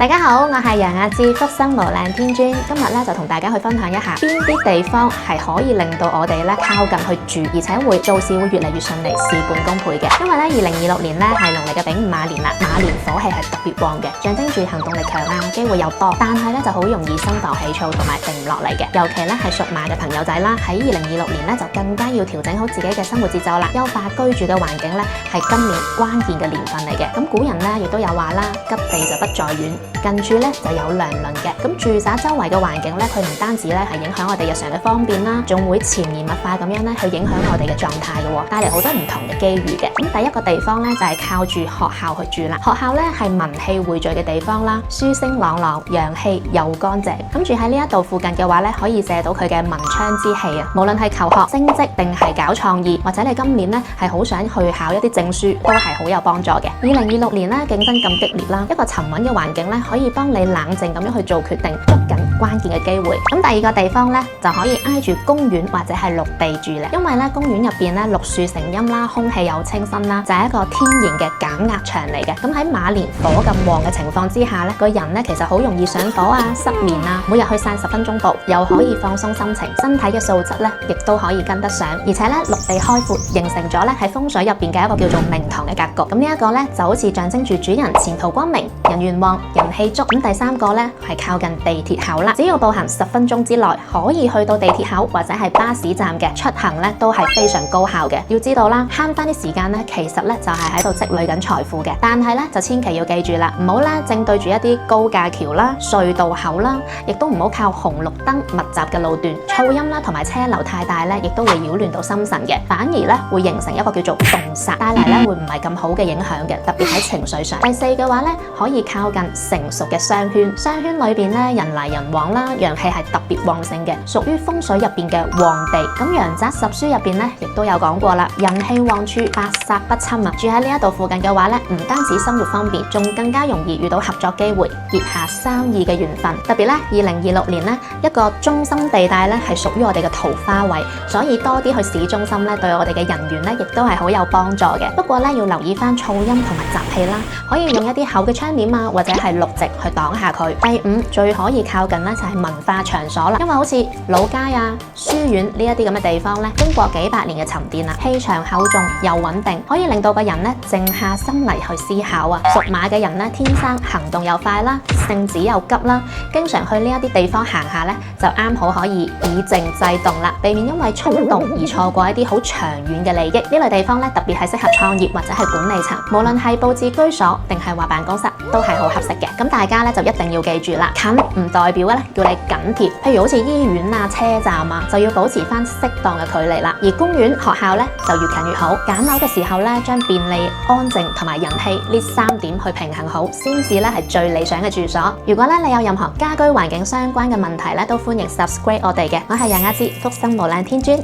大家好，我係楊雅智，福生無量天尊。今日咧就同大家去分享一下邊啲地方係可以令到我哋咧靠近去住，而且會做事會越嚟越順利，事半功倍嘅。因為咧2026年咧係農曆嘅丙午馬年啦，馬年火氣係特別旺嘅，象徵住行動力強啊，機會又多，但係咧就好容易心浮氣躁同埋定唔落嚟嘅。尤其咧係屬馬嘅朋友仔啦，喺2026年咧就更加要調整好自己嘅生活節奏啦，優化居住嘅環境咧係今年關鍵嘅年份嚟嘅。咁古人咧亦都有話啦，吉地就不在遠，近處咧就有良鄰嘅。咁住宅周圍嘅環境咧，佢唔單止咧係影響我哋日常嘅方便啦，仲會潛移默化咁樣咧去影響我哋嘅狀態嘅，帶嚟好多唔同嘅機遇嘅。咁第一個地方咧就係靠住學校去住啦。學校咧係民氣匯聚嘅地方啦，書聲朗朗，陽氣又乾淨。咁住喺呢一度附近嘅話咧，可以借到佢嘅文昌之氣啊。無論係求學升職定係搞創意，或者你今年咧係好想去考一啲證書，都係好有幫助嘅。2026年咧競爭咁激烈啦，一個沉穩嘅環境咧可以幫你冷靜咁樣去做決定，捉緊關鍵嘅機會。咁第二個地方咧就可以挨住公園或者係綠地住咧，因為咧公園入邊咧綠樹成蔭啦，空氣又清新啦，就係一個天然嘅減壓場嚟嘅。咁喺馬年火咁旺嘅情況之下咧，個人咧其實好容易上火啊、失眠啊，每日去散10分鐘步，又可以放鬆心情，身體嘅素質咧亦都可以跟得上，而且咧綠地開闊，形成咗咧喺風水入邊嘅一個叫做明堂嘅格局。咁呢一個咧就好似象徵住主人前途光明、人緣旺、人氣足。咁第三個咧係靠近地鐵口啦，只要步行10分鐘之內可以去到地鐵口或者係巴士站嘅，出行咧都係非常高效嘅。要知道啦，慳翻啲時間咧，其實咧就係喺度積累緊財富嘅。但係咧就千祈要記住啦，唔好咧正對住一啲高架橋啦、隧道口啦，亦都唔好靠紅綠燈密集嘅路段，噪音啦同埋車流太大咧，亦都會擾亂到心神嘅，反而咧會形成一個叫做動煞，帶嚟咧會唔係咁好嘅影響嘅，特別喺情緒上。第四嘅話咧，可以靠近成熟嘅商圈，商圈裏邊咧人來人往啦，陽氣係特別旺盛嘅，屬於風水入邊嘅旺地。咁陽宅十書入邊咧亦都有講過啦，人氣旺處百煞不侵啊！住喺呢一度附近嘅話咧，唔單止生活方便，仲更加容易遇到合作機會，結下生意嘅緣分。特別咧2026年咧一個中心地帶咧係屬於我哋嘅桃花位，所以多啲去市中心咧對我哋嘅人緣咧亦都係好有幫助嘅。不過咧要留意翻噪音同埋雜氣啦，可以用一啲厚嘅窗簾啊或者係綠植去擋下佢。第五，最可以靠近咧就係文化場所啦，因為好似老街啊、書院呢一啲咁嘅地方咧，經過幾百年嘅沉澱啦，氣場厚重又穩定，可以令到個人咧靜下心嚟去思考啊。屬馬嘅人咧天生行動又快啦，性子又急啦，經常去呢一啲地方行下咧，就啱好可以以靜制動啦，避免因為衝動而錯過一啲好長遠嘅利益。呢類地方咧特別係適合創業或者係管理層，無論係佈置居所定係話辦公室都係好合適嘅。咁大家咧就一定要記住啦，近唔代表咧叫你緊貼，譬如好似醫院啊、車站啊，就要保持翻適當嘅距離啦。而公園、學校咧就越近越好。揀樓嘅時候咧，將便利、安靜同埋人氣呢3點去平衡好，先至咧係最理想嘅住所。如果咧你有任何家居環境相關嘅問題咧，都歡迎 subscribe 我哋嘅。我係楊雅智，福生無量天尊。